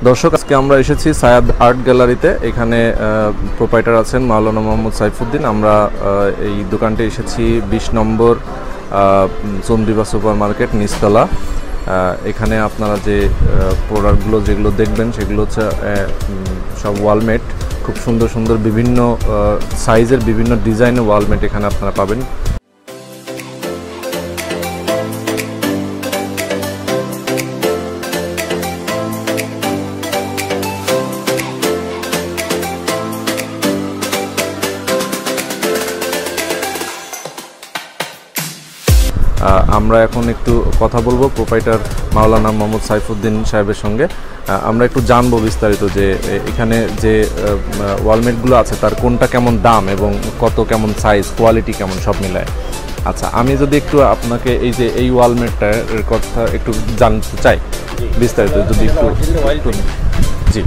দর্শক আজকে আমরা এসেছি সায়াদ আর্ট গ্যালারিতে। এখানে প্রোপাইটার আছেন মাওলানা মোহাম্মদ সাইফুদ্দিন। আমরা এই দোকানটি এসেছি 20 নম্বর চন্দ্রি সুপার মার্কেট নিচতলা। এখানে আপনারা যে প্রোডাক্টগুলো যেগুলো দেখবেন সেগুলো হচ্ছে সব ওয়ালমেট, খুব সুন্দর সুন্দর বিভিন্ন সাইজের বিভিন্ন ডিজাইনের ওয়ালমেট এখানে আপনারা পাবেন। আমরা এখন একটু কথা বলবো প্রোপাইটার মাওলানা মোহাম্মদ সাইফুদ্দিন সাহেবের সঙ্গে। আমরা একটু জানবো বিস্তারিত যে এখানে যে ওয়ালমেটগুলো আছে তার কোনটা কেমন দাম এবং কত কেমন সাইজ, কোয়ালিটি কেমন, সব মিলায়। আচ্ছা, আমি যদি একটু আপনাকে এই যে এই ওয়ালমেটটার কথা একটু জানতে চাই বিস্তারিত, যদি একটু জি।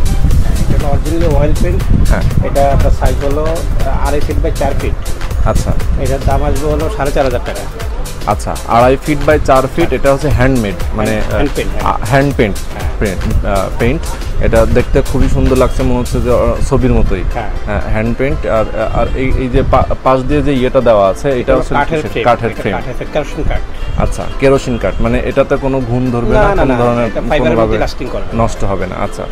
এটা অরিজিনাল অয়েল পেন্ট। হ্যাঁ, এটা আপনার সাইজ হলো 2.5 ফিট বাই 4 ফিট। আচ্ছা, এটার দাম আসবে হলো 4,500 টাকা। আচ্ছা, 2.5 ফিট বাই 4 ফিট। এটা হচ্ছে হ্যান্ডমেড, মানে হ্যান্ড পেন্ট। এটা দেখতে খুবই সুন্দর লাগছে, মনে হচ্ছে যে ছবির মতোই। Hand paint. আর এই যে পাশ দিয়ে যে ইয়েটা দেওয়া আছে এটা হচ্ছে কাঠের ফ্রেম। আচ্ছা, কেরোসিন কাঠ, মানে এটাতে কোনো ঘুম ধরবে না, কোনো ধরনের কোনোভাবে নষ্ট হবে না। আচ্ছা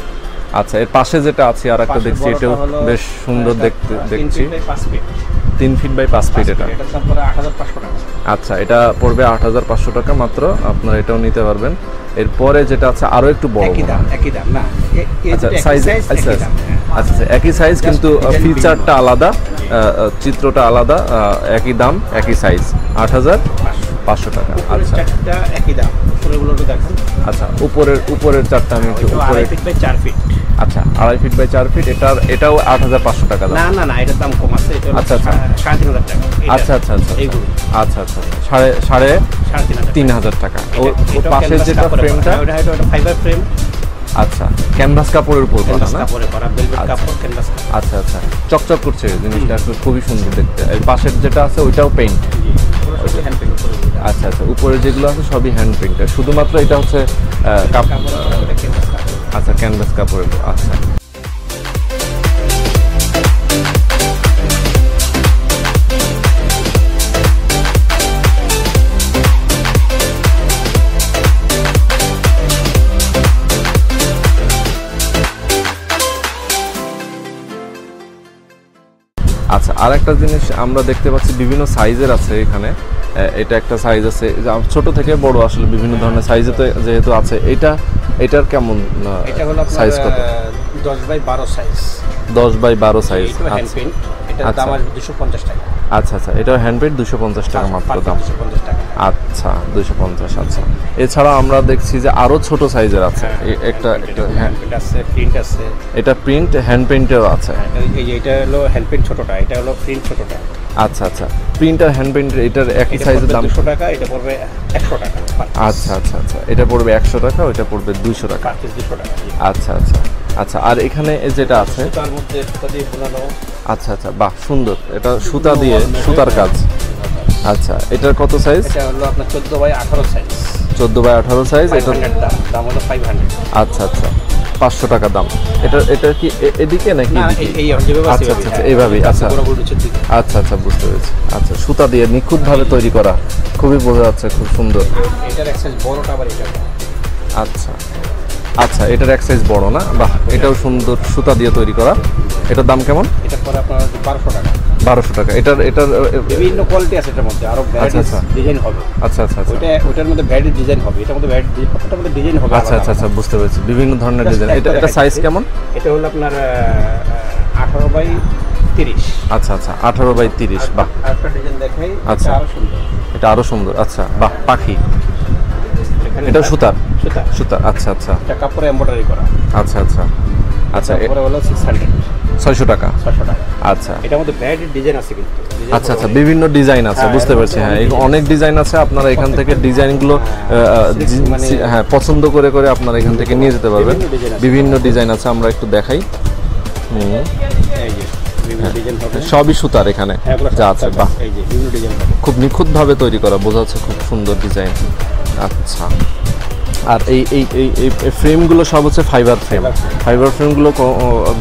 আচ্ছা, এর পাশে যেটা আছে আর একটা দেখছি, এটাও বেশ সুন্দর দেখছি। 3 ফিট বাই 5 ফিট। এটা 8,500 টাকা। আচ্ছা, এটা পড়বে 8,500 টাকা মাত্র। আপনারা এটাও নিতে পারবেন। এরপরে যেটা আছে আরো একটু বড়, একই দাম না। আচ্ছা, সাইজ আচ্ছা একই সাইজ, কিন্তু ফিচারটা আলাদা, চিত্রটা আলাদা, একই দাম একই সাইজ, 8,500 টাকা। আচ্ছা, একই দাম। উপরেগুলো একটু দেখেন। আচ্ছা, উপরের চারটা আমি একটু 2.5 ফিট বাই 4 ফিট। আচ্ছা, 2.5 ফিট বাই 4 ফিট। এটাও 8,500 টাকা দাম। না, এটার দাম কম আছে। এটা আচ্ছা 3,500 টাকা। আচ্ছা, এইগুলো আচ্ছা 3,500 টাকা। ও পাশের যেটা ফ্রেমটা ওটা ফাইবার ফ্রেম। আচ্ছা, ক্যানভাস কাপড়ের উপর করা না? কাপড়ে করা, ভেলভেট কাপড়, ক্যানভাস। আচ্ছা, চকচক করছে জিনিসটা, খুবই সুন্দর দেখতে। এর পাশের যেটা আছে ওইটাও পেইন্ট। আচ্ছা, উপরে যেগুলো আছে সবই হ্যান্ড পেইন্টের, শুধুমাত্র এটা হচ্ছে আচ্ছা ক্যানভাস কাপড়ের। আচ্ছা, আচ্ছা, আর একটা জিনিস আমরা দেখতে পাচ্ছি বিভিন্ন সাইজের আছে এখানে। এটা একটা সাইজ আছে, ছোট থেকে বড়, আসলে বিভিন্ন ধরনের সাইজে তো যেহেতু আছে। এটার কেমন সাইজ? কত? 10 বাই 12 সাইজ। 10 by 12 size. এটার দাম আসবে 250 টাকা। আচ্ছা, এটাও হ্যান্ড পেইন্ট, 250 টাকা মাত্র দাম। 250 টাকা। আচ্ছা, 250। আচ্ছা, এছাড়া আমরা দেখছি যে আরো ছোট সাইজের আছে। একটা হ্যান্ড পেইন্ট আছে, প্রিন্ট আছে। এটা প্রিন্ট, হ্যান্ড পেইন্টেরও আছে। এটা হলো হ্যান্ড পেইন্ট ছোটটা, এটা হলো প্রিন্ট ছোটটা। আচ্ছা, প্রিন্ট আর হ্যান্ড পেইন্ট এটার একই সাইজের দাম 200 টাকা। এটা পড়বে 100 টাকা। আচ্ছা, এটা পড়বে 100 টাকা, ওইটা পড়বে 200 টাকা। 200 টাকা। আচ্ছা, আর এখানে যেটা আছে তার মধ্যে সুতা দিয়ে বোনানো। আচ্ছা, বাহ, সুন্দর। এটা সুতা দিয়ে, সুতার কাজ। আচ্ছা, এটার কত সাইজ? এটা হলো আপনার 14 বাই 18 সাইজ। 14 by 18 size. এটার দাম হলো 500। আচ্ছা, 500 টাকা দাম। এটা কি এদিকে নাকি? আচ্ছা, এইভাবেই। আচ্ছা, বুঝতে পেরেছি। আচ্ছা, সুতা দিয়ে নিখুঁতভাবে তৈরি করা, খুবই বোঝা যাচ্ছে, খুব সুন্দর। এটার এক সাইজ বড়টা আবার এটা। আচ্ছা, এটার এক সাইজ বড় না? বাহ, এটাও সুন্দর, সুতা দিয়ে তৈরি করা। এটার দাম কেমন? এটা পরে আপনার 1200 টাকা। 1200 টাকা। এটার বিভিন্ন কোয়ালিটি আছে এটার মধ্যে, আরো ভ্যারাইটিস ডিজাইন হবে। আচ্ছা, ওটার মধ্যে ভ্যারাইটি ডিজাইন হবে, এটার মধ্যে ভ্যারাইটি, প্রত্যেকটার মধ্যে ডিজাইন হবে। আচ্ছা, বুঝতে পেরেছি, বিভিন্ন ধরনের ডিজাইন। এটা সাইজ কেমন? এটা হলো আপনার 18 বাই 30। আচ্ছা, 18 বাই 30। বাহ, আরেকটা ডিজাইন দেখাই। আচ্ছা, এটা আরো সুন্দর। আচ্ছা, বাহ, পাখি। এটা সুতার। আচ্ছা, এটা কাপড়ে এমব্রয়ডারি করা। আচ্ছা, এরপরে হলো 600 টাকা। আচ্ছা, এটার মধ্যে ভ্যারাইটি ডিজাইন আছে কিন্তু। আচ্ছা, বিভিন্ন ডিজাইন আছে, বুঝতে পারছি। হ্যাঁ, অনেক ডিজাইন আছে। আপনারা এখান থেকে ডিজাইনগুলো পছন্দ করে আপনারা এখান থেকে নিয়ে যেতে পারবেন। বিভিন্ন ডিজাইন আছে, আমরা একটু দেখাই। সবই সুতার এখানে যা আছে। বাহ, খুব নিখুঁতভাবে তৈরি করা, বোঝা যাচ্ছে, খুব সুন্দর ডিজাইন। আচ্ছা, আর এই ফ্রেমগুলো সব হচ্ছে ফাইবার ফ্রেমগুলো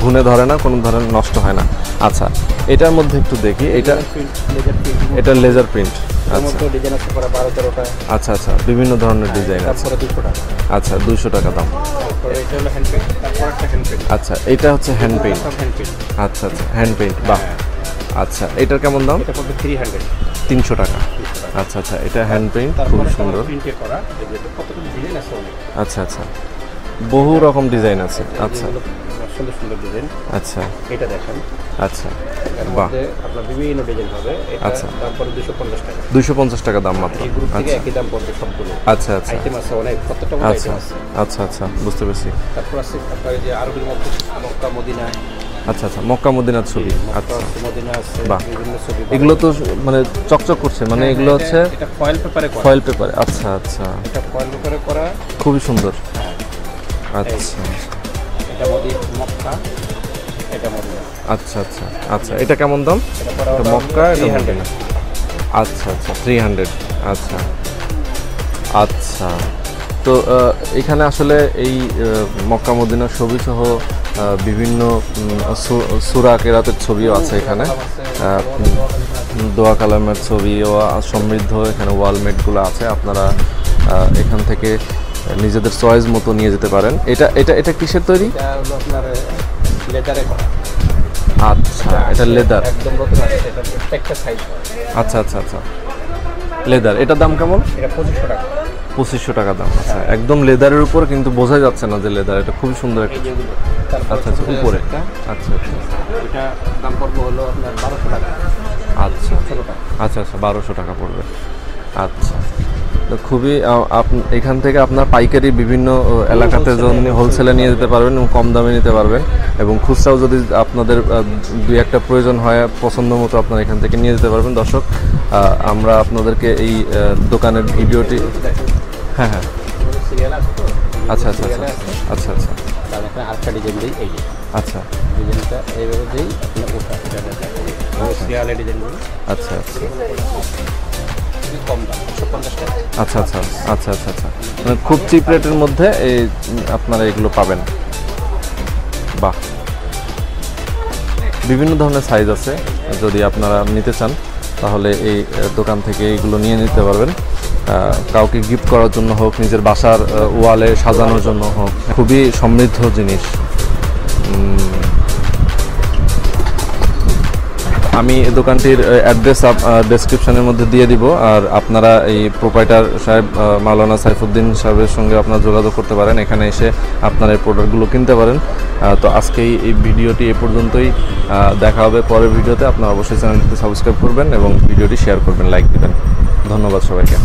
ঘুনে ধরে না, কোনো ধরনের নষ্ট হয় না। আচ্ছা, এটার মধ্যে একটু দেখি, এটা লেজার প্রিন্ট। আচ্ছা আচ্ছা, বিভিন্ন ধরনের ডিজাইন আছে। আচ্ছা, 200 টাকা দাম। আচ্ছা, এটা হচ্ছে হ্যান্ড পেইন্ট। আচ্ছা আচ্ছা, হ্যান্ড পেইন্ট, বাহ। আচ্ছা, এটার কেমন দাম? 300 টাকা। আচ্ছা আচ্ছা, এটা হ্যান্ড পেইন্ট, খুব সুন্দর। আচ্ছা আচ্ছা, বহু রকম ডিজাইন আছে। আচ্ছা, সুন্দর সুন্দর ডিজাইন। আচ্ছা, এটা দেখেন। আচ্ছা, বাহ, আপনার বিভিন্ন ডিজাইন হবে। আচ্ছা, দাম পড়ে 250 টাকা। 250 টাকা দাম মাত্র। এই গ্রুপ থেকে একই দাম পড়বে সবগুলো। আচ্ছা আচ্ছা, আইটেম আছে অনেক, কতটা আইটেম আছে। আচ্ছা আচ্ছা, বুঝতে পেরেছি। তারপর আছে আপনার যে আরবির মধ্যে মক্কা মদিনা। আচ্ছা আচ্ছা, মক্কা মদিনার ছবি। আচ্ছা, মদিনা আছে, বাহ, বিভিন্ন ছবি। এগুলো তো মানে চকচক করছে, মানে এগুলো হচ্ছে এটা ফয়েল পেপারে করা। ফয়েল পেপারে। আচ্ছা আচ্ছা, এটা ফয়েল পেপারে করা, খুবই সুন্দর। হ্যাঁ, আচ্ছা, এটা মক্কা, এটা মদিনা। আচ্ছা আচ্ছা আচ্ছা, এটা কেমন দাম? এটা মক্কা, এটা মদিনা। আচ্ছা আচ্ছা, 300। আচ্ছা আচ্ছা, তো এখানে আসলে এই মক্কা মদিনার ছবি সহ বিভিন্ন সূরা কেরাতের ছবিও আছে এখানে, দোয়া কালামের ছবিও সমৃদ্ধ। এখানে ওয়ালমেটগুলো আছে, আপনারা এখান থেকে নিজেদের চয়েস মতো নিয়ে যেতে পারেন। এটা এটা এটা কিসের তৈরি? এটা হলো আপনার লেদারে করা। আচ্ছা, এটা লেদার, একদম নতুন আছে, এটা প্রত্যেকটা সাইজ। আচ্ছা আচ্ছা আচ্ছা, লেদার। এটার দাম কেমন? এটা 2500 টাকা। 2500 টাকা দাম। আচ্ছা, একদম লেদারের উপর, কিন্তু বোঝা যাচ্ছে না যে লেদার। এটা খুবই সুন্দর একটা। আচ্ছা আচ্ছা, উপরে। আচ্ছা আচ্ছা, এটা দাম পড়বে হলো আপনার 1200 টাকা। আচ্ছা আচ্ছা আচ্ছা, 1200 টাকা পড়বে। আচ্ছা, তো খুবই এখান থেকে আপনার পাইকারি বিভিন্ন এলাকাতে জন্য হোলসেলে নিয়ে যেতে পারবেন এবং কম দামে নিতে পারবেন, এবং খুচরাও যদি আপনাদের দুই একটা প্রয়োজন হয় পছন্দ মতো আপনারা এখান থেকে নিয়ে যেতে পারবেন। দর্শক, আমরা আপনাদেরকে এই দোকানের ভিডিওটি, হ্যাঁ হ্যাঁ, আচ্ছা আচ্ছা আচ্ছা আচ্ছা আচ্ছা, আরেকটা ডিজাইন দিই, এই আচ্ছা, ডিজাইনটা এইভাবে দিই, আপনার ওটা সিরিয়ালের ডিজাইনগুলো। আচ্ছা আচ্ছা, কম দাম, 150 টাকা। আচ্ছা আচ্ছা আচ্ছা আচ্ছা আচ্ছা, মানে খুব চিপ রেটের মধ্যে এই আপনারা এগুলো পাবেন। বাহ, বিভিন্ন ধরনের সাইজ আছে, যদি আপনারা নিতে চান তাহলে এই দোকান থেকে এইগুলো নিয়ে নিতে পারবেন। কাউকে গিফট করার জন্য হোক, নিজের বাসার ওয়ালে সাজানোর জন্য হোক, খুবই সমৃদ্ধ জিনিস। আমি দোকানটির অ্যাড্রেস ডেসক্রিপশনের মধ্যে দিয়ে দিব, আর আপনারা এই প্রোপাইটার সাহেব মাওলানা সাইফুদ্দিন সাহেবের সঙ্গে আপনারা যোগাযোগ করতে পারেন, এখানে এসে আপনারা এই প্রোডাক্টগুলো কিনতে পারেন। তো আজকে এই ভিডিওটি এ পর্যন্তই, দেখা হবে পরের ভিডিওতে। আপনারা অবশ্যই চ্যানেলটিতে সাবস্ক্রাইব করবেন এবং ভিডিওটি শেয়ার করবেন, লাইক দেবেন। ধন্যবাদ সবাইকে।